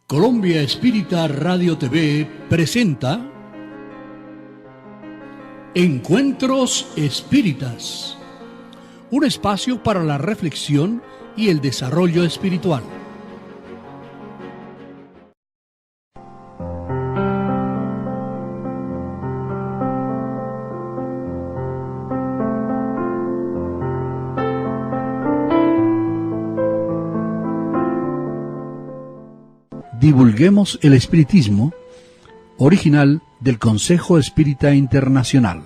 Colombia Espírita Radio TV presenta Encuentros Espíritas, un espacio para la reflexión y el desarrollo espiritual. Divulguemos el espiritismo, original del Consejo Espírita Internacional.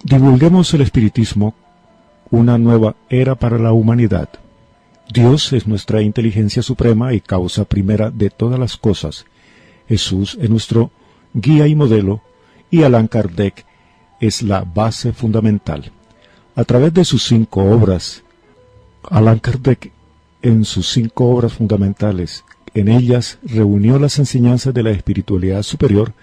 Divulguemos el espiritismo, una nueva era para la humanidad. Dios es nuestra inteligencia suprema y causa primera de todas las cosas. Jesús es nuestro guía y modelo, y Allan Kardec es la base fundamental. A través de sus 5 obras, Allan Kardec, en sus 5 obras fundamentales, en ellas reunió las enseñanzas de la espiritualidad superior,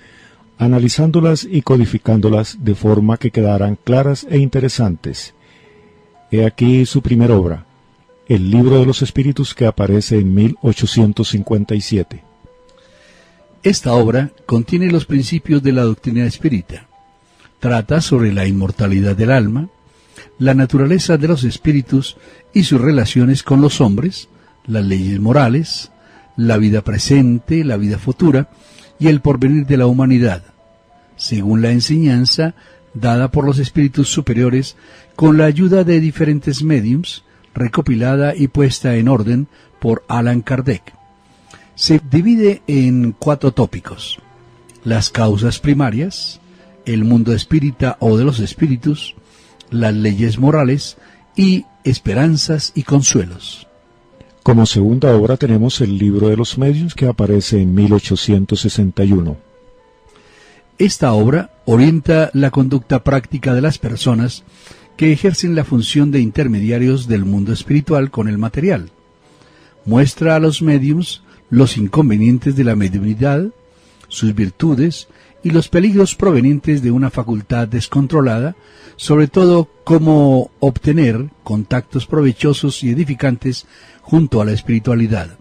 analizándolas y codificándolas de forma que quedaran claras e interesantes. He aquí su primera obra, el Libro de los Espíritus, que aparece en 1857. Esta obra contiene los principios de la doctrina espírita. Trata sobre la inmortalidad del alma, la naturaleza de los espíritus y sus relaciones con los hombres, las leyes morales, la vida presente, la vida futura y el porvenir de la humanidad, según la enseñanza dada por los espíritus superiores con la ayuda de diferentes médiums, recopilada y puesta en orden por Allan Kardec. Se divide en 4 tópicos: las causas primarias, el mundo espírita o de los espíritus, las leyes morales y esperanzas y consuelos. Como segunda obra tenemos el Libro de los Medios, que aparece en 1861. Esta obra orienta la conducta práctica de las personas que ejercen la función de intermediarios del mundo espiritual con el material. Muestra a los médiums los inconvenientes de la mediunidad, sus virtudes y los peligros provenientes de una facultad descontrolada, sobre todo cómo obtener contactos provechosos y edificantes junto a la espiritualidad.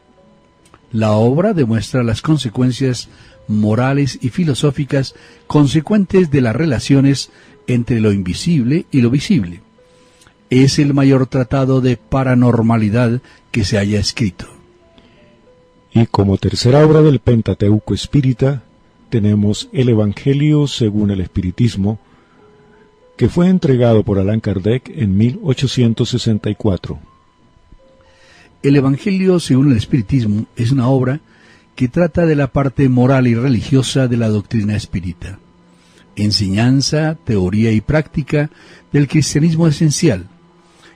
La obra demuestra las consecuencias morales y filosóficas consecuentes de las relaciones entre lo invisible y lo visible. Es el mayor tratado de paranormalidad que se haya escrito. Y como tercera obra del Pentateuco espírita, tenemos el Evangelio según el Espiritismo, que fue entregado por Allan Kardec en 1864. El Evangelio según el Espiritismo es una obra que trata de la parte moral y religiosa de la doctrina espírita, enseñanza, teoría y práctica del cristianismo esencial.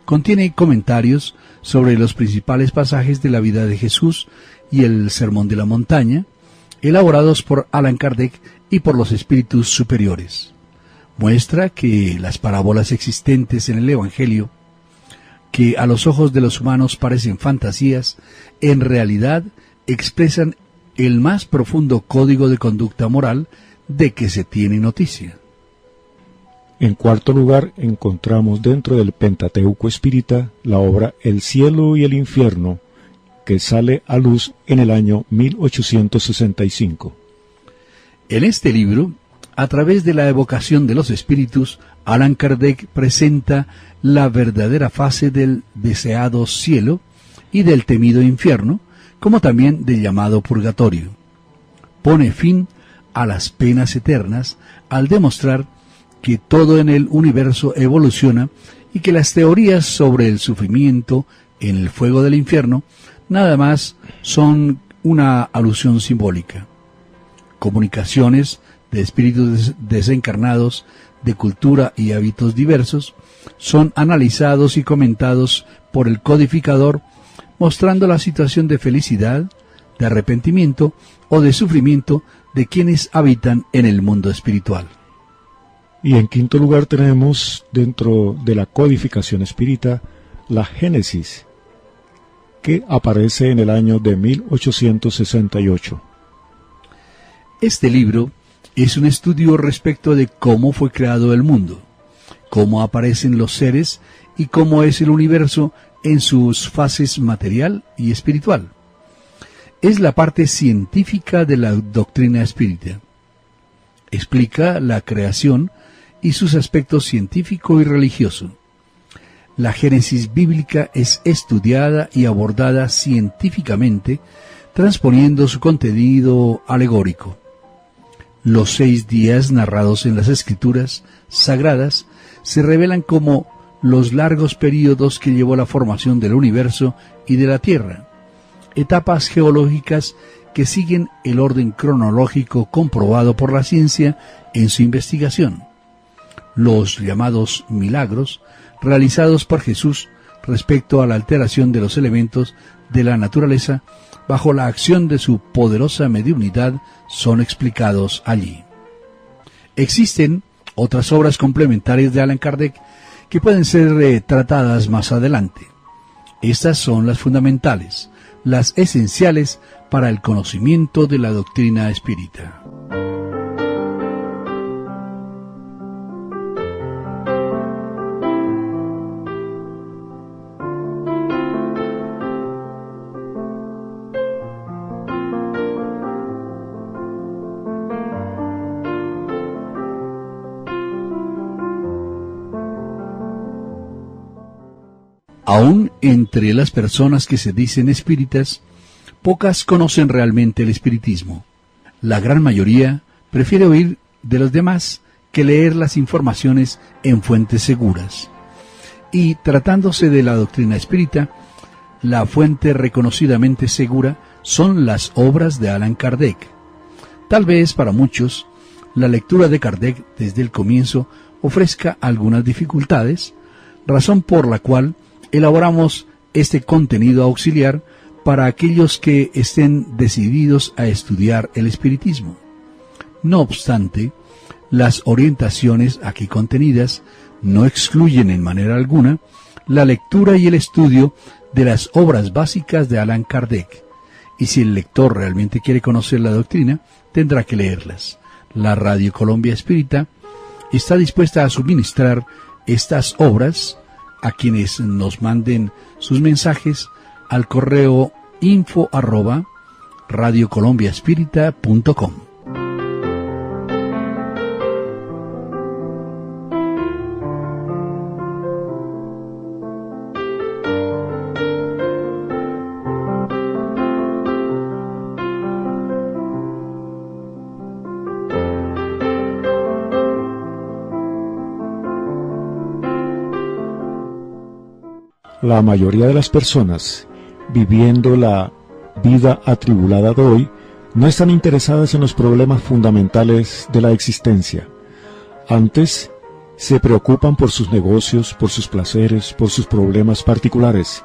Contiene comentarios sobre los principales pasajes de la vida de Jesús y el Sermón de la Montaña, elaborados por Allan Kardec y por los espíritus superiores. Muestra que las parábolas existentes en el Evangelio, que a los ojos de los humanos parecen fantasías, en realidad expresan el más profundo código de conducta moral de que se tiene noticia. En cuarto lugar, encontramos dentro del Pentateuco espírita la obra El cielo y el infierno, que sale a luz en el año 1865. En este libro, a través de la evocación de los espíritus, Allan Kardec presenta la verdadera fase del deseado cielo y del temido infierno, como también del llamado purgatorio. Pone fin a las penas eternas al demostrar que todo en el universo evoluciona y que las teorías sobre el sufrimiento en el fuego del infierno nada más son una alusión simbólica. Comunicaciones de espíritus desencarnados de cultura y hábitos diversos son analizados y comentados por el codificador, mostrando la situación de felicidad, de arrepentimiento o de sufrimiento de quienes habitan en el mundo espiritual. Y en quinto lugar tenemos, dentro de la codificación espírita, la Génesis, que aparece en el año de 1868. Este libro es un estudio respecto de cómo fue creado el mundo, cómo aparecen los seres y cómo es el universo en sus fases material y espiritual. es la parte científica de la doctrina espírita. Explica la creación y sus aspectos científico y religioso. La génesis bíblica es estudiada y abordada científicamente, transponiendo su contenido alegórico. Los 6 días narrados en las Escrituras sagradas se revelan como los largos períodos que llevó la formación del universo y de la Tierra, etapas geológicas que siguen el orden cronológico comprobado por la ciencia en su investigación. Los llamados milagros realizados por Jesús respecto a la alteración de los elementos de la naturaleza bajo la acción de su poderosa mediunidad son explicados allí. Existen otras obras complementarias de Allan Kardec que pueden ser tratadas más adelante. Estas son las fundamentales, las esenciales para el conocimiento de la doctrina espírita. Aún entre las personas que se dicen espíritas, pocas conocen realmente el espiritismo. La gran mayoría prefiere oír de los demás que leer las informaciones en fuentes seguras. Y tratándose de la doctrina espírita, la fuente reconocidamente segura son las obras de Allan Kardec. Tal vez para muchos, la lectura de Kardec desde el comienzo ofrezca algunas dificultades, razón por la cual elaboramos este contenido auxiliar para aquellos que estén decididos a estudiar el espiritismo. No obstante, las orientaciones aquí contenidas no excluyen en manera alguna la lectura y el estudio de las obras básicas de Allan Kardec, y si el lector realmente quiere conocer la doctrina, tendrá que leerlas. La Radio Colombia Espírita está dispuesta a suministrar estas obras a quienes nos manden sus mensajes al correo info@radiocolombiaespírita.com. La mayoría de las personas viviendo la vida atribulada de hoy no están interesadas en los problemas fundamentales de la existencia. Antes se preocupan por sus negocios, por sus placeres, por sus problemas particulares.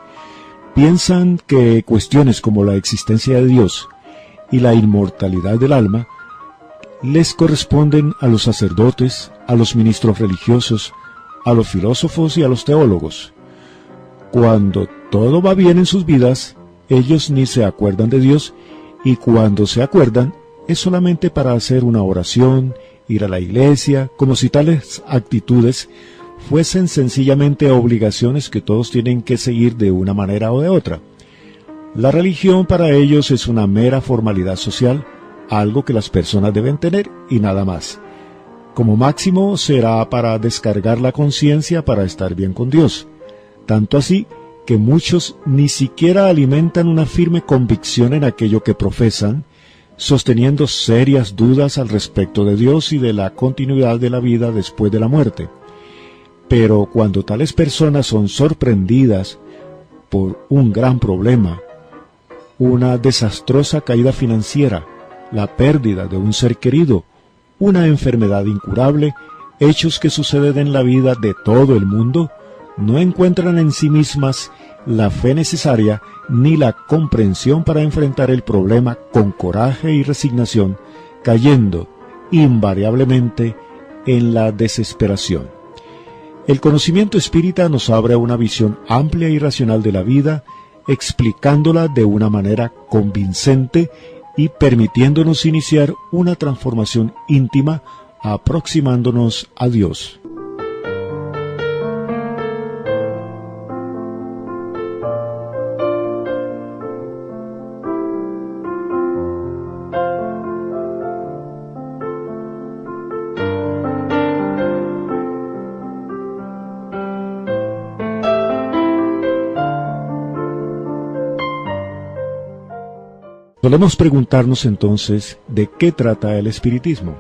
Piensan que cuestiones como la existencia de Dios y la inmortalidad del alma les corresponden a los sacerdotes, a los ministros religiosos, a los filósofos y a los teólogos. Cuando todo va bien en sus vidas, ellos ni se acuerdan de Dios, y cuando se acuerdan es solamente para hacer una oración, ir a la iglesia, como si tales actitudes fuesen sencillamente obligaciones que todos tienen que seguir de una manera o de otra. La religión para ellos es una mera formalidad social, algo que las personas deben tener y nada más. Como máximo será para descargar la conciencia para estar bien con Dios. Tanto así que muchos ni siquiera alimentan una firme convicción en aquello que profesan, sosteniendo serias dudas al respecto de Dios y de la continuidad de la vida después de la muerte. Pero cuando tales personas son sorprendidas por un gran problema, una desastrosa caída financiera, la pérdida de un ser querido, una enfermedad incurable, hechos que suceden en la vida de todo el mundo, no encuentran en sí mismas la fe necesaria ni la comprensión para enfrentar el problema con coraje y resignación, cayendo invariablemente en la desesperación. El conocimiento espírita nos abre una visión amplia y racional de la vida, explicándola de una manera convincente y permitiéndonos iniciar una transformación íntima, aproximándonos a Dios. Podemos preguntarnos entonces de qué trata el espiritismo.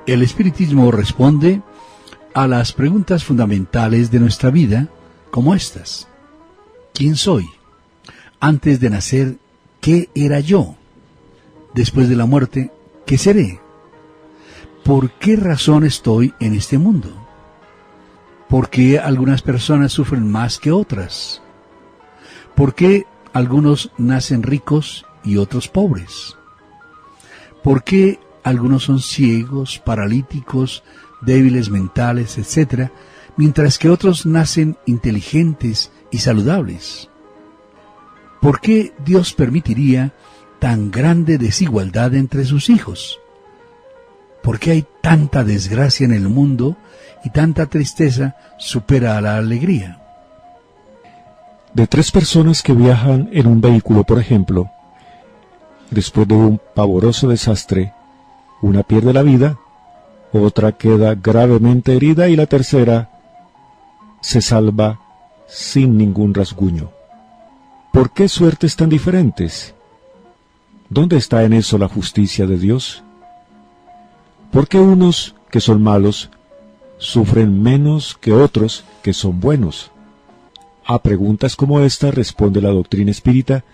El espiritismo responde a las preguntas fundamentales de nuestra vida, como estas. ¿Quién soy? Antes de nacer, ¿qué era yo? Después de la muerte, ¿qué seré? ¿Por qué razón estoy en este mundo? ¿Por qué algunas personas sufren más que otras? ¿Por qué algunos nacen ricos y otros pobres? ¿Por qué algunos son ciegos, paralíticos, débiles mentales, etcétera, mientras que otros nacen inteligentes y saludables? ¿Por qué Dios permitiría tan grande desigualdad entre sus hijos? ¿Por qué hay tanta desgracia en el mundo y tanta tristeza supera a la alegría? De 3 personas que viajan en un vehículo, por ejemplo, después de un pavoroso desastre, una pierde la vida, otra queda gravemente herida y la tercera se salva sin ningún rasguño. ¿Por qué suertes tan diferentes? ¿Dónde está en eso la justicia de Dios? ¿Por qué unos que son malos sufren menos que otros que son buenos? A preguntas como esta responde la doctrina espírita,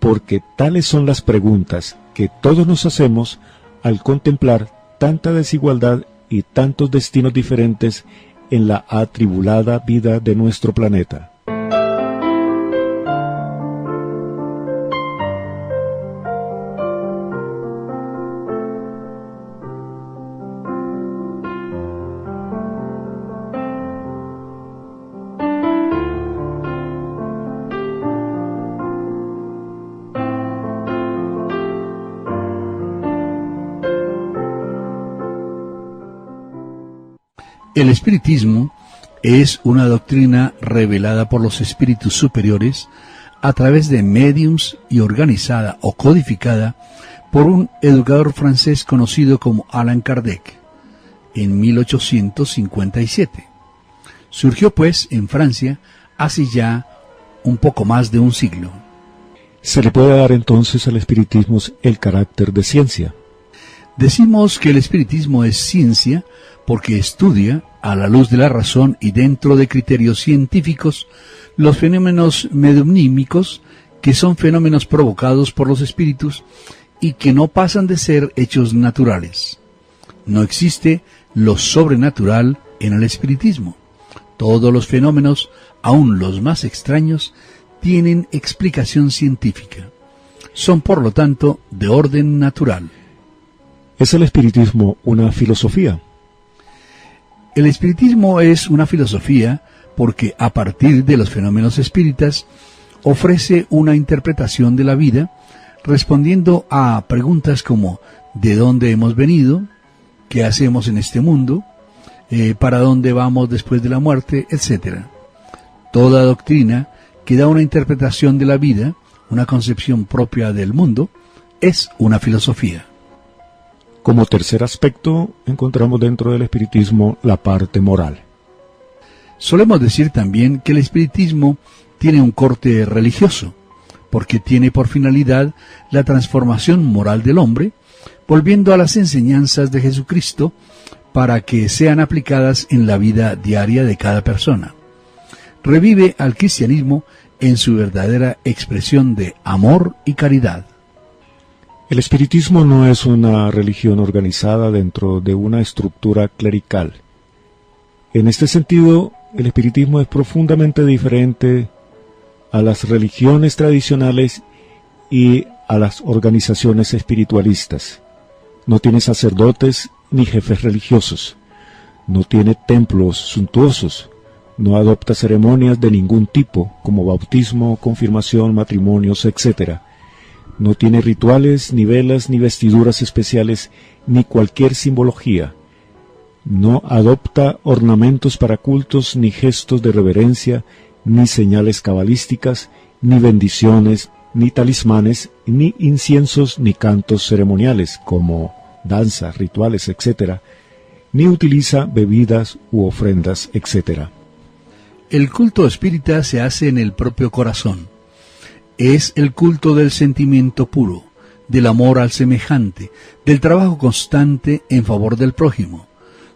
porque tales son las preguntas que todos nos hacemos al contemplar tanta desigualdad y tantos destinos diferentes en la atribulada vida de nuestro planeta. El espiritismo es una doctrina revelada por los espíritus superiores a través de médiums y organizada o codificada por un educador francés conocido como Allan Kardec en 1857. Surgió pues en Francia hace ya un poco más de un siglo. ¿Se le puede dar entonces al espiritismo el carácter de ciencia? Decimos que el espiritismo es ciencia porque estudia, a la luz de la razón y dentro de criterios científicos, los fenómenos mediumnímicos, que son fenómenos provocados por los espíritus y que no pasan de ser hechos naturales. No existe lo sobrenatural en el espiritismo. Todos los fenómenos, aun los más extraños, tienen explicación científica. Son, por lo tanto, de orden natural. ¿Es el espiritismo una filosofía? El espiritismo es una filosofía porque a partir de los fenómenos espíritas ofrece una interpretación de la vida respondiendo a preguntas como ¿de dónde hemos venido? ¿Qué hacemos en este mundo? ¿Para dónde vamos después de la muerte? Etcétera. Toda doctrina que da una interpretación de la vida, una concepción propia del mundo, es una filosofía. Como tercer aspecto, encontramos dentro del espiritismo la parte moral. Solemos decir también que el espiritismo tiene un corte religioso, porque tiene por finalidad la transformación moral del hombre, volviendo a las enseñanzas de Jesucristo para que sean aplicadas en la vida diaria de cada persona. Revive al cristianismo en su verdadera expresión de amor y caridad. El espiritismo no es una religión organizada dentro de una estructura clerical. En este sentido, el espiritismo es profundamente diferente a las religiones tradicionales y a las organizaciones espiritualistas. No tiene sacerdotes ni jefes religiosos. No tiene templos suntuosos. No adopta ceremonias de ningún tipo, como bautismo, confirmación, matrimonios, etc. No tiene rituales, ni velas, ni vestiduras especiales, ni cualquier simbología. No adopta ornamentos para cultos, ni gestos de reverencia, ni señales cabalísticas, ni bendiciones, ni talismanes, ni inciensos, ni cantos ceremoniales, como danzas, rituales, etc., ni utiliza bebidas u ofrendas, etc. El culto espírita se hace en el propio corazón. es el culto del sentimiento puro, del amor al semejante, del trabajo constante en favor del prójimo.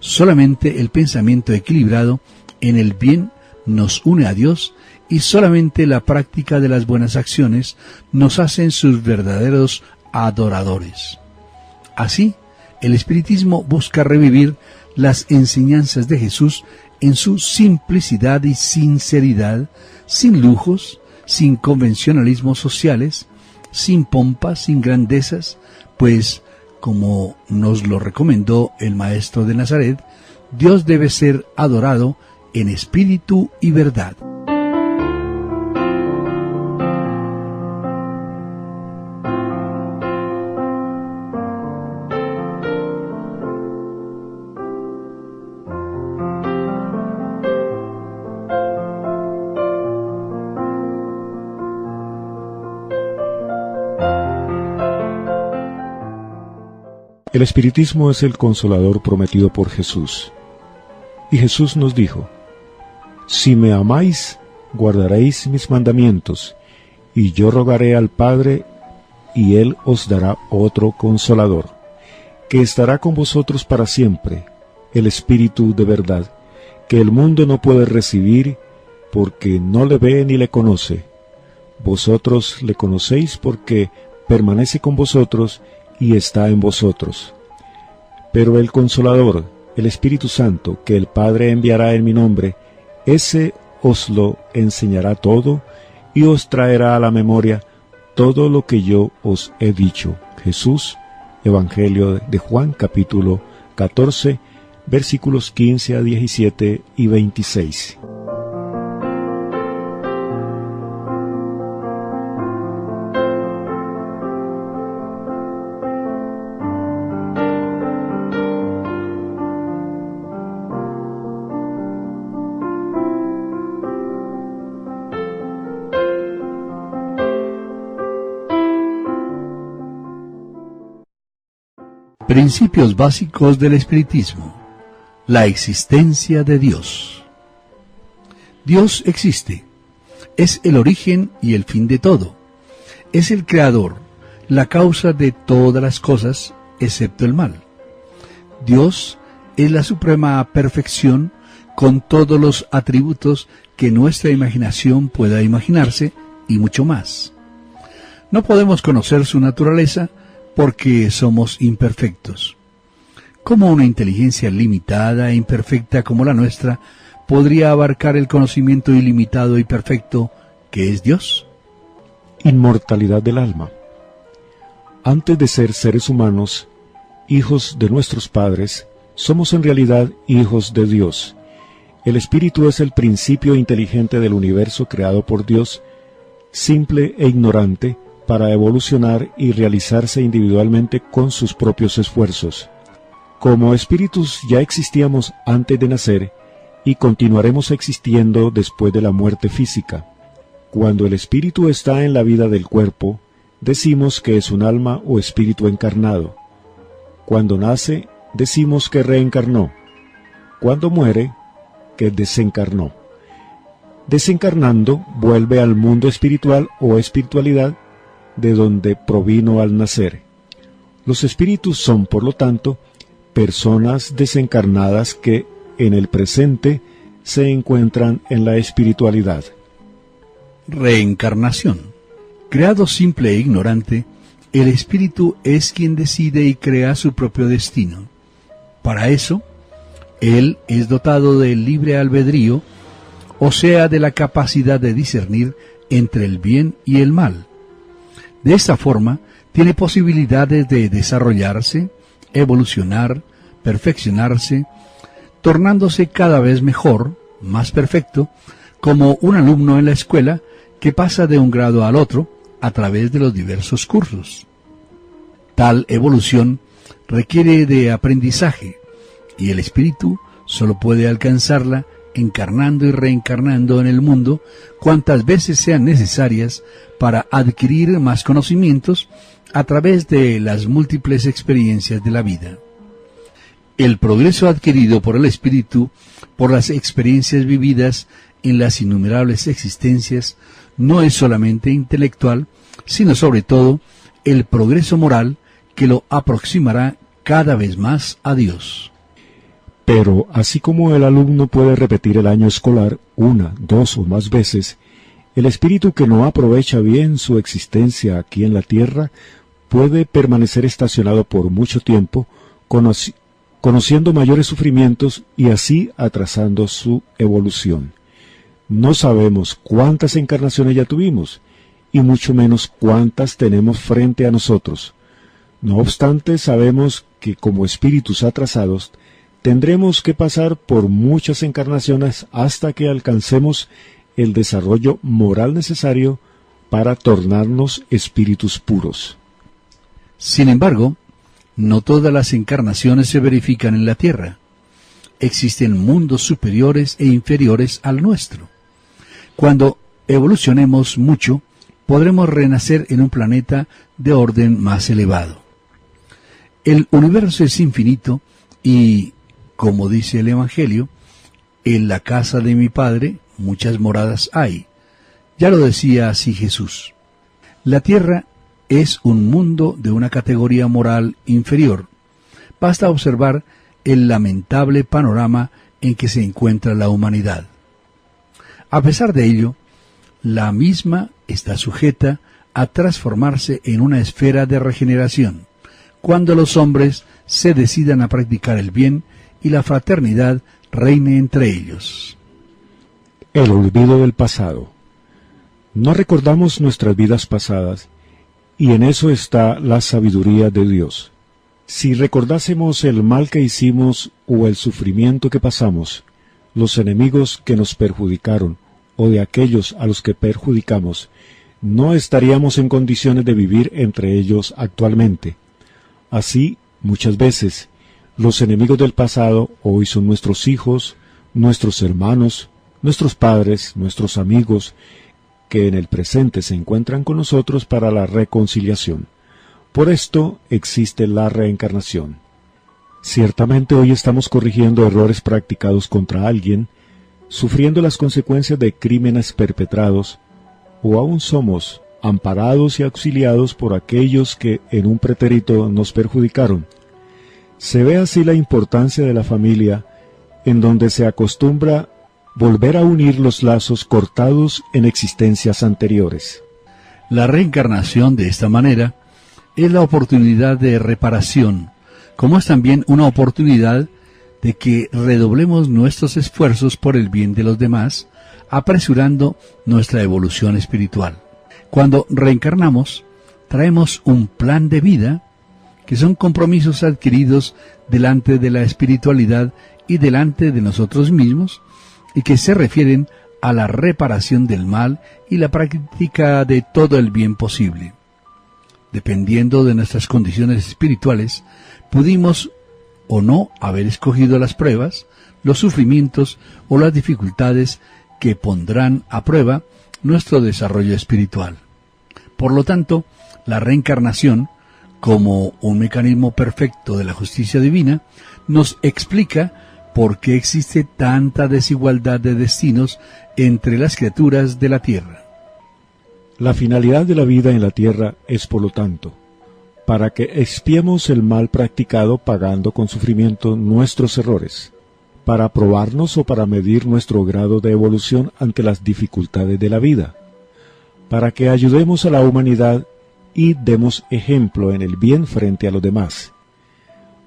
Solamente el pensamiento equilibrado en el bien nos une a Dios, y solamente la práctica de las buenas acciones nos hacen sus verdaderos adoradores. Así, el espiritismo busca revivir las enseñanzas de Jesús en su simplicidad y sinceridad, sin lujos, sin convencionalismos sociales, sin pompas, sin grandezas, pues, como nos lo recomendó el Maestro de Nazaret, Dios debe ser adorado en espíritu y verdad. El espiritismo es el consolador prometido por Jesús. Y Jesús nos dijo: si me amáis, guardaréis mis mandamientos, y yo rogaré al Padre, y Él os dará otro consolador, que estará con vosotros para siempre, el Espíritu de verdad, que el mundo no puede recibir, porque no le ve ni le conoce. Vosotros le conocéis porque permanece con vosotros y está en vosotros. Pero el Consolador, el Espíritu Santo, que el Padre enviará en mi nombre, ese os lo enseñará todo y os traerá a la memoria todo lo que yo os he dicho. Jesús, Evangelio de Juan, capítulo 14, versículos 15 a 17 y 26. Principios básicos del espiritismo. La existencia de Dios. Dios existe. Es el origen y el fin de todo. Es el creador, la causa de todas las cosas, excepto el mal. Dios es la suprema perfección, con todos los atributos que nuestra imaginación pueda imaginarse, y mucho más. No podemos conocer su naturaleza, porque somos imperfectos. ¿Cómo una inteligencia limitada e imperfecta como la nuestra podría abarcar el conocimiento ilimitado y perfecto que es Dios? Inmortalidad del alma. Antes de ser seres humanos, hijos de nuestros padres, somos en realidad hijos de Dios. El espíritu es el principio inteligente del universo creado por Dios, simple e ignorante, para evolucionar y realizarse individualmente con sus propios esfuerzos. Como espíritus ya existíamos antes de nacer y continuaremos existiendo después de la muerte física. Cuando el espíritu está en la vida del cuerpo, decimos que es un alma o espíritu encarnado. Cuando nace, decimos que reencarnó. Cuando muere, que desencarnó. Desencarnando, vuelve al mundo espiritual o espiritualidad de donde provino al nacer. Los espíritus son, por lo tanto, personas desencarnadas que, en el presente, se encuentran en la espiritualidad. Reencarnación. Creado simple e ignorante, el espíritu es quien decide y crea su propio destino. Para eso, él es dotado del libre albedrío, o sea, de la capacidad de discernir entre el bien y el mal. De esta forma, tiene posibilidades de desarrollarse, evolucionar, perfeccionarse, tornándose cada vez mejor, más perfecto, como un alumno en la escuela que pasa de un grado al otro a través de los diversos cursos. Tal evolución requiere de aprendizaje, y el espíritu solo puede alcanzarla encarnando y reencarnando en el mundo cuantas veces sean necesarias para adquirir más conocimientos a través de las múltiples experiencias de la vida. El progreso adquirido por el espíritu, por las experiencias vividas en las innumerables existencias, no es solamente intelectual, sino sobre todo el progreso moral que lo aproximará cada vez más a Dios. Pero así como el alumno puede repetir el año escolar una, dos o más veces, el espíritu que no aprovecha bien su existencia aquí en la tierra puede permanecer estacionado por mucho tiempo, conociendo mayores sufrimientos y así atrasando su evolución. No sabemos cuántas encarnaciones ya tuvimos, y mucho menos cuántas tenemos frente a nosotros. No obstante, sabemos que como espíritus atrasados, tendremos que pasar por muchas encarnaciones hasta que alcancemos el desarrollo moral necesario para tornarnos espíritus puros. Sin embargo, no todas las encarnaciones se verifican en la Tierra. Existen mundos superiores e inferiores al nuestro. Cuando evolucionemos mucho, podremos renacer en un planeta de orden más elevado. El universo es infinito y, como dice el Evangelio, en la casa de mi Padre muchas moradas hay. Ya lo decía así Jesús. La Tierra es un mundo de una categoría moral inferior. Basta observar el lamentable panorama en que se encuentra la humanidad. A pesar de ello, la misma está sujeta a transformarse en una esfera de regeneración, cuando los hombres se decidan a practicar el bien y la fraternidad reine entre ellos. El olvido del pasado. No recordamos nuestras vidas pasadas, y en eso está la sabiduría de Dios. Si recordásemos el mal que hicimos o el sufrimiento que pasamos, los enemigos que nos perjudicaron o de aquellos a los que perjudicamos, no estaríamos en condiciones de vivir entre ellos actualmente. Así, muchas veces, los enemigos del pasado hoy son nuestros hijos, nuestros hermanos, nuestros padres, nuestros amigos, que en el presente se encuentran con nosotros para la reconciliación. Por esto existe la reencarnación. Ciertamente hoy estamos corrigiendo errores practicados contra alguien, sufriendo las consecuencias de crímenes perpetrados, o aún somos amparados y auxiliados por aquellos que en un pretérito nos perjudicaron. Se ve así la importancia de la familia, en donde se acostumbra volver a unir los lazos cortados en existencias anteriores. La reencarnación, de esta manera, es la oportunidad de reparación, como es también una oportunidad de que redoblemos nuestros esfuerzos por el bien de los demás, apresurando nuestra evolución espiritual. Cuando reencarnamos, traemos un plan de vida, que son compromisos adquiridos delante de la espiritualidad y delante de nosotros mismos, y que se refieren a la reparación del mal y la práctica de todo el bien posible. Dependiendo de nuestras condiciones espirituales, pudimos o no haber escogido las pruebas, los sufrimientos o las dificultades que pondrán a prueba nuestro desarrollo espiritual. Por lo tanto, la reencarnación, como un mecanismo perfecto de la justicia divina, nos explica por qué existe tanta desigualdad de destinos entre las criaturas de la tierra. La finalidad de la vida en la tierra es, por lo tanto, para que expiemos el mal practicado pagando con sufrimiento nuestros errores, para probarnos o para medir nuestro grado de evolución ante las dificultades de la vida, para que ayudemos a la humanidad y demos ejemplo en el bien frente a los demás,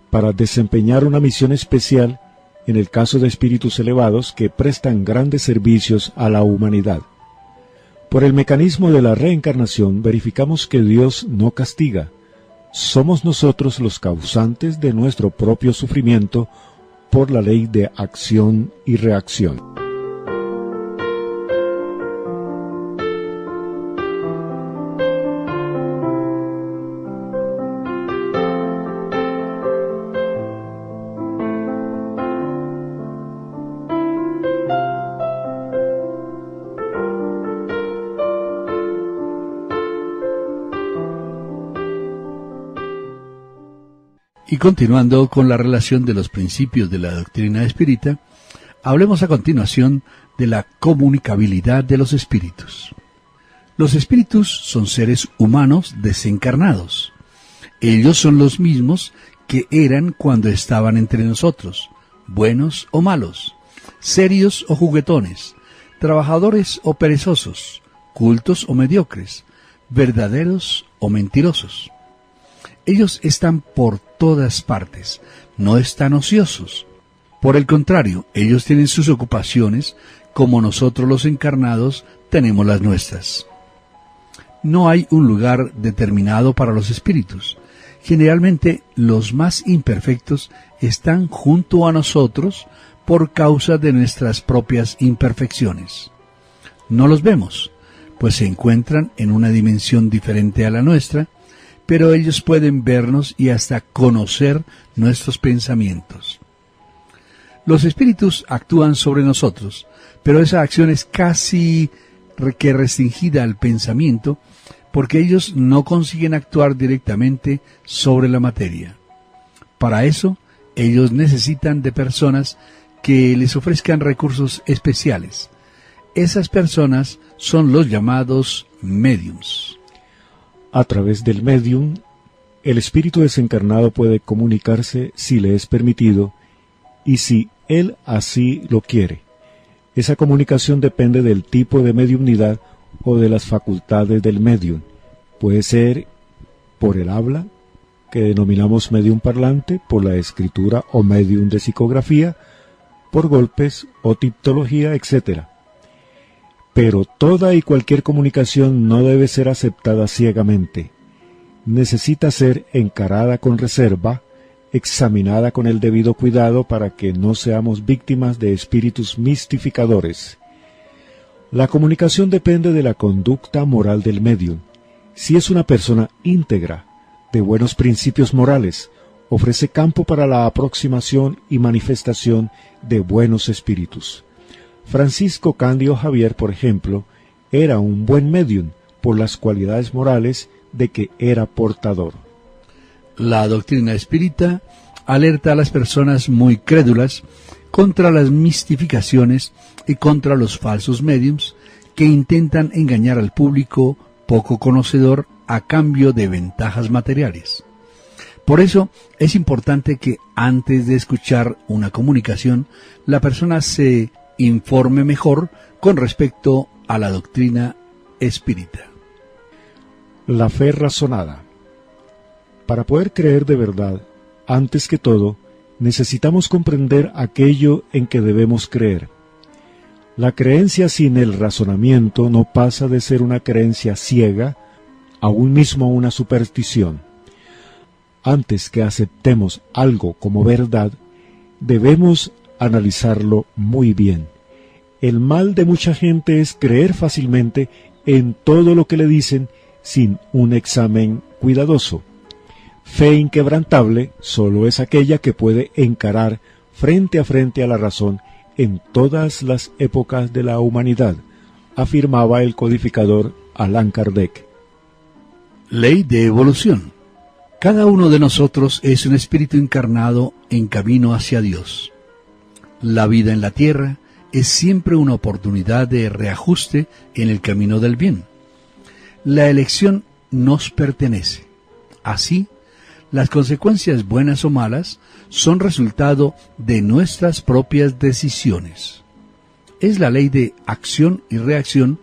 para desempeñar una misión especial en el caso de espíritus elevados que prestan grandes servicios a la humanidad. Por el mecanismo de la reencarnación verificamos que Dios no castiga. Somos nosotros los causantes de nuestro propio sufrimiento por la ley de acción y reacción. Y continuando con la relación de los principios de la doctrina espírita, hablemos a continuación de la comunicabilidad de los espíritus. Los espíritus son seres humanos desencarnados. Ellos son los mismos que eran cuando estaban entre nosotros, buenos o malos, serios o juguetones, trabajadores o perezosos, cultos o mediocres, verdaderos o mentirosos. Ellos están por todas partes, no están ociosos. Por el contrario, ellos tienen sus ocupaciones como nosotros los encarnados tenemos las nuestras. No hay un lugar determinado para los espíritus. Generalmente los más imperfectos están junto a nosotros por causa de nuestras propias imperfecciones. No los vemos, pues se encuentran en una dimensión diferente a la nuestra, pero ellos pueden vernos y hasta conocer nuestros pensamientos. Los espíritus actúan sobre nosotros, pero esa acción es casi que restringida al pensamiento, porque ellos no consiguen actuar directamente sobre la materia. Para eso, ellos necesitan de personas que les ofrezcan recursos especiales. Esas personas son los llamados médiums. A través del médium, el espíritu desencarnado puede comunicarse si le es permitido y si él así lo quiere. Esa comunicación depende del tipo de mediumnidad o de las facultades del médium. Puede ser por el habla, que denominamos médium parlante, por la escritura o médium de psicografía, por golpes o tipología, etc. Pero toda y cualquier comunicación no debe ser aceptada ciegamente. Necesita ser encarada con reserva, examinada con el debido cuidado para que no seamos víctimas de espíritus mistificadores. La comunicación depende de la conducta moral del médium. Si es una persona íntegra, de buenos principios morales, ofrece campo para la aproximación y manifestación de buenos espíritus. Francisco Cándido Javier, por ejemplo, era un buen médium por las cualidades morales de que era portador. La doctrina espírita alerta a las personas muy crédulas contra las mistificaciones y contra los falsos médiums que intentan engañar al público poco conocedor a cambio de ventajas materiales. Por eso es importante que antes de escuchar una comunicación, la persona se informe mejor con respecto a la doctrina espírita. La fe razonada. Para poder creer de verdad, antes que todo, necesitamos comprender aquello en que debemos creer. La creencia sin el razonamiento no pasa de ser una creencia ciega, aún mismo una superstición. Antes que aceptemos algo como verdad, debemos analizarlo muy bien. El mal de mucha gente es creer fácilmente en todo lo que le dicen sin un examen cuidadoso. Fe inquebrantable solo es aquella que puede encarar frente a la razón en todas las épocas de la humanidad, afirmaba el codificador Allan Kardec. Ley de evolución. Cada uno de nosotros es un espíritu encarnado en camino hacia Dios. La vida en la tierra es siempre una oportunidad de reajuste en el camino del bien. La elección nos pertenece. Así, las consecuencias buenas o malas son resultado de nuestras propias decisiones. Es la ley de acción y reacción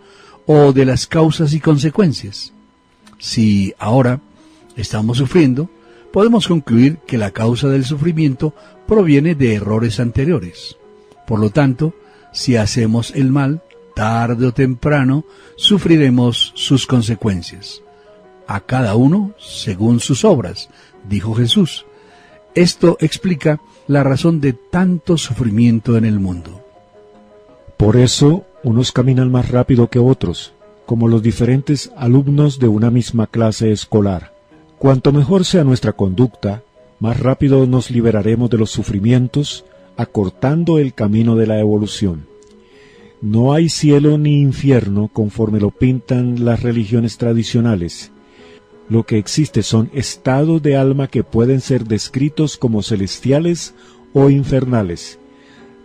o de las causas y consecuencias. Si ahora estamos sufriendo, podemos concluir que la causa del sufrimiento proviene de errores anteriores. Por lo tanto, si hacemos el mal, tarde o temprano, sufriremos sus consecuencias. A cada uno según sus obras, dijo Jesús. Esto explica la razón de tanto sufrimiento en el mundo. Por eso, unos caminan más rápido que otros, como los diferentes alumnos de una misma clase escolar. Cuanto mejor sea nuestra conducta, más rápido nos liberaremos de los sufrimientos, acortando el camino de la evolución. No hay cielo ni infierno conforme lo pintan las religiones tradicionales. Lo que existe son estados de alma que pueden ser descritos como celestiales o infernales.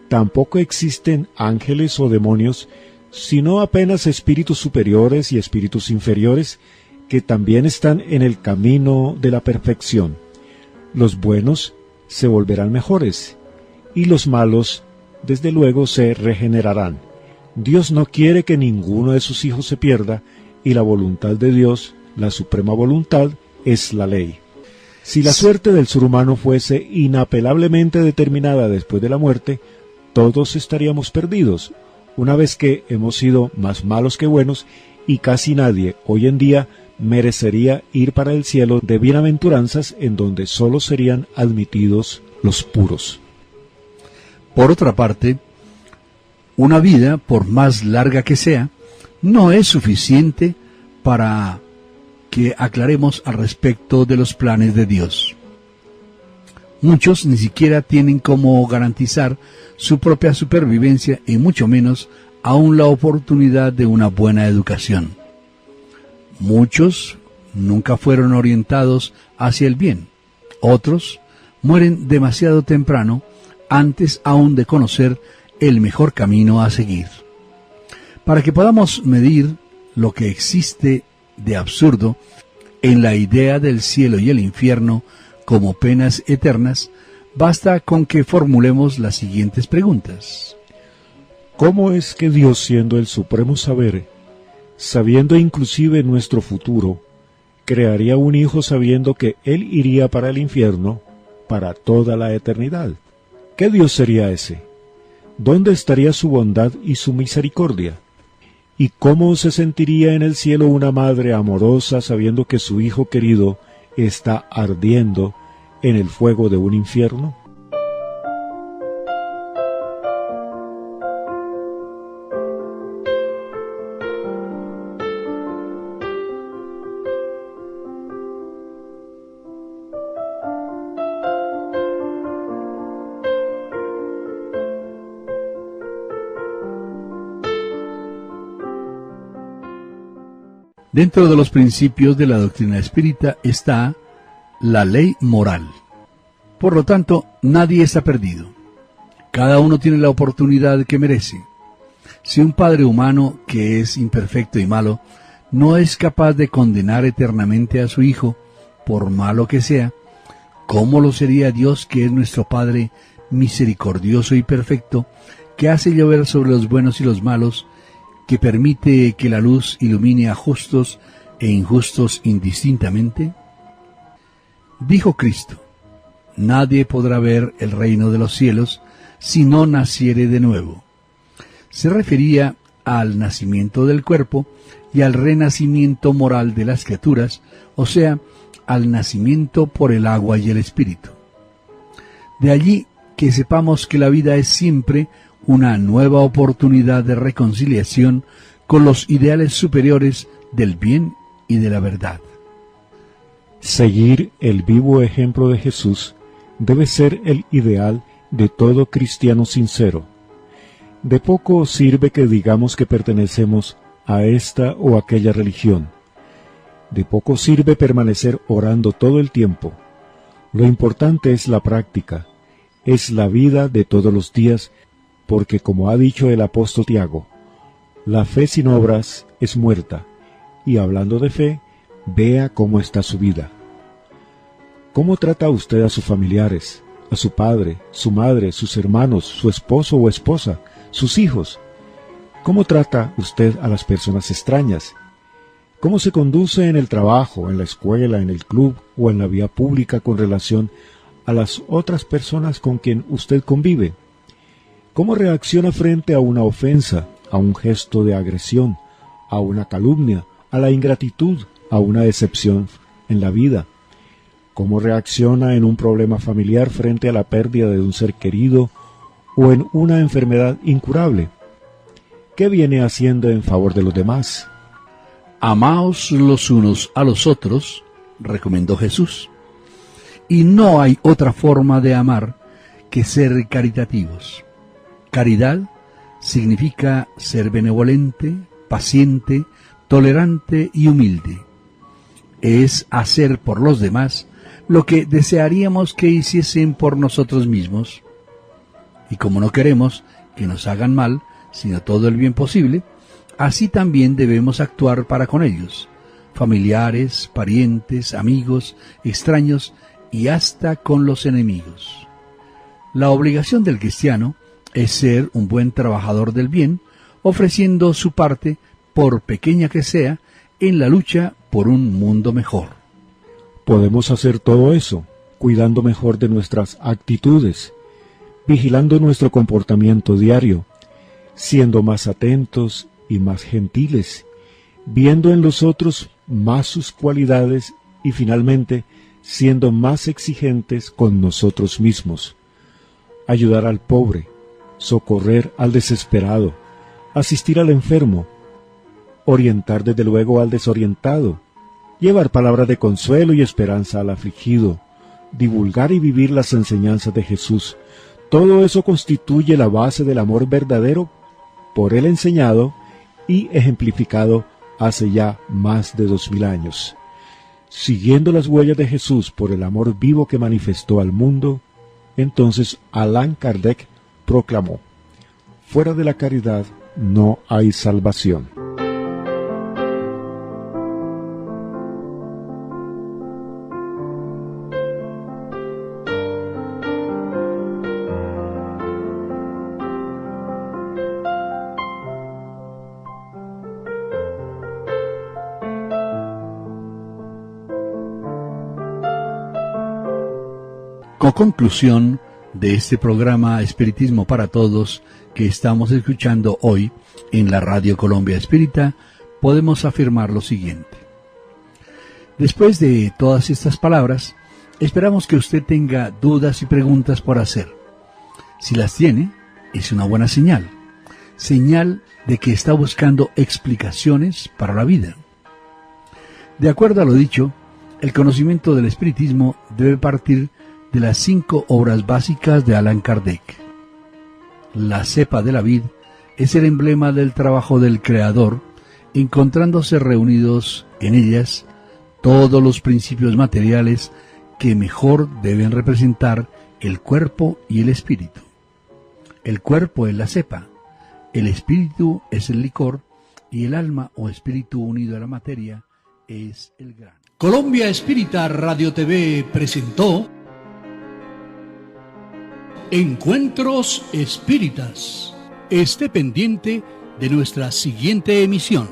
Tampoco existen ángeles o demonios, sino apenas espíritus superiores y espíritus inferiores que también están en el camino de la perfección. Los buenos se volverán mejores, y los malos, desde luego, se regenerarán. Dios no quiere que ninguno de sus hijos se pierda, y la voluntad de Dios, la suprema voluntad, es la ley. Si la suerte del ser humano fuese inapelablemente determinada después de la muerte, todos estaríamos perdidos, una vez que hemos sido más malos que buenos, y casi nadie hoy en día merecería ir para el cielo de bienaventuranzas en donde sólo serían admitidos los puros. Por otra parte, una vida, por más larga que sea, no es suficiente para que aclaremos al respecto de los planes de Dios. Muchos ni siquiera tienen cómo garantizar su propia supervivencia y mucho menos aún la oportunidad de una buena educación. Muchos nunca fueron orientados hacia el bien. Otros mueren demasiado temprano antes aún de conocer el mejor camino a seguir. Para que podamos medir lo que existe de absurdo en la idea del cielo y el infierno como penas eternas, basta con que formulemos las siguientes preguntas. ¿Cómo es que Dios, siendo el supremo saber, sabiendo inclusive nuestro futuro, crearía un hijo sabiendo que Él iría para el infierno para toda la eternidad? ¿Qué Dios sería ese? ¿Dónde estaría su bondad y su misericordia? ¿Y cómo se sentiría en el cielo una madre amorosa sabiendo que su hijo querido está ardiendo en el fuego de un infierno? Dentro de los principios de la doctrina espírita está la ley moral. Por lo tanto, nadie está perdido. Cada uno tiene la oportunidad que merece. Si un padre humano, que es imperfecto y malo, no es capaz de condenar eternamente a su hijo, por malo que sea, ¿cómo lo sería Dios, que es nuestro Padre misericordioso y perfecto, que hace llover sobre los buenos y los malos, que permite que la luz ilumine a justos e injustos indistintamente? Dijo Cristo: nadie podrá ver el reino de los cielos si no naciere de nuevo. Se refería al nacimiento del cuerpo y al renacimiento moral de las criaturas, o sea, al nacimiento por el agua y el espíritu. De allí que sepamos que la vida es siempre una nueva oportunidad de reconciliación con los ideales superiores del bien y de la verdad. Seguir el vivo ejemplo de Jesús debe ser el ideal de todo cristiano sincero. De poco sirve que digamos que pertenecemos a esta o aquella religión. De poco sirve permanecer orando todo el tiempo. Lo importante es la práctica, es la vida de todos los días, porque como ha dicho el apóstol Tiago, la fe sin obras es muerta, y hablando de fe, vea cómo está su vida. ¿Cómo trata usted a sus familiares, a su padre, su madre, sus hermanos, su esposo o esposa, sus hijos? ¿Cómo trata usted a las personas extrañas? ¿Cómo se conduce en el trabajo, en la escuela, en el club o en la vía pública con relación a las otras personas con quien usted convive? ¿Cómo reacciona frente a una ofensa, a un gesto de agresión, a una calumnia, a la ingratitud, a una decepción en la vida? ¿Cómo reacciona en un problema familiar frente a la pérdida de un ser querido o en una enfermedad incurable? ¿Qué viene haciendo en favor de los demás? Amaos los unos a los otros, recomendó Jesús. Y no hay otra forma de amar que ser caritativos. Caridad significa ser benevolente, paciente, tolerante y humilde. Es hacer por los demás lo que desearíamos que hiciesen por nosotros mismos. Y como no queremos que nos hagan mal, sino todo el bien posible, así también debemos actuar para con ellos, familiares, parientes, amigos, extraños y hasta con los enemigos. La obligación del cristiano es ser un buen trabajador del bien, ofreciendo su parte, por pequeña que sea, en la lucha por un mundo mejor. Podemos hacer todo eso, cuidando mejor de nuestras actitudes, vigilando nuestro comportamiento diario, siendo más atentos y más gentiles, viendo en los otros más sus cualidades y finalmente siendo más exigentes con nosotros mismos. Ayudar al pobre, socorrer al desesperado, asistir al enfermo, orientar desde luego al desorientado, llevar palabras de consuelo y esperanza al afligido, divulgar y vivir las enseñanzas de Jesús. Todo eso constituye la base del amor verdadero por él enseñado y ejemplificado hace ya más de 2000 años. Siguiendo las huellas de Jesús por el amor vivo que manifestó al mundo, entonces Allan Kardec proclamó: fuera de la caridad no hay salvación. Como conclusión de este programa Espiritismo para Todos que estamos escuchando hoy en la Radio Colombia Espírita, podemos afirmar lo siguiente. Después de todas estas palabras, esperamos que usted tenga dudas y preguntas por hacer. Si las tiene, es una buena señal, señal de que está buscando explicaciones para la vida. De acuerdo a lo dicho, el conocimiento del espiritismo debe partir de las 5 obras básicas de Allan Kardec. La cepa de la vid es el emblema del trabajo del Creador, encontrándose reunidos en ellas todos los principios materiales que mejor deben representar el cuerpo y el espíritu. El cuerpo es la cepa, el espíritu es el licor y el alma o espíritu unido a la materia es el grano. Colombia Espírita Radio TV presentó Encuentros Espíritas. Esté pendiente de nuestra siguiente emisión.